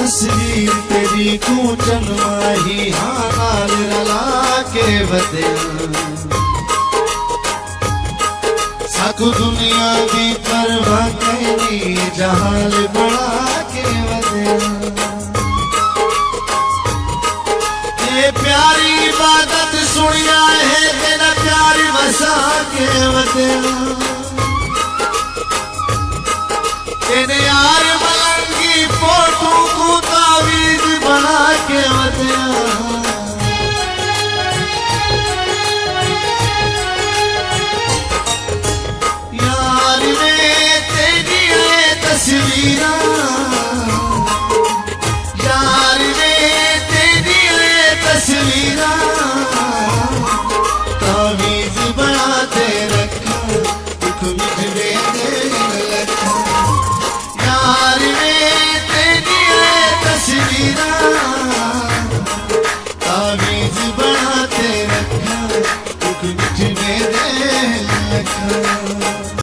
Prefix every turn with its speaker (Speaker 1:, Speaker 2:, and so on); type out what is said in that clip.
Speaker 1: तस्वीर तेरी कूचन माही हाँ नाल रला के बदल साकू दुनिया दी परवाह कैनी जहाल बड़ा के बदल ये प्यारी इबादत सुनिया है तेरा प्यार वसा के बदल तेरे यार मलंगी फोटो को तावीज बना के बदल यार वे तेरी तस्वीरा यार वे तेरी तस्वीरा तावीज बना दे रखा दुख मिटवे दे रखा यार वे तेरी तस्वीरा तावीज बना दे रखा दुख मिटवे दे रखा।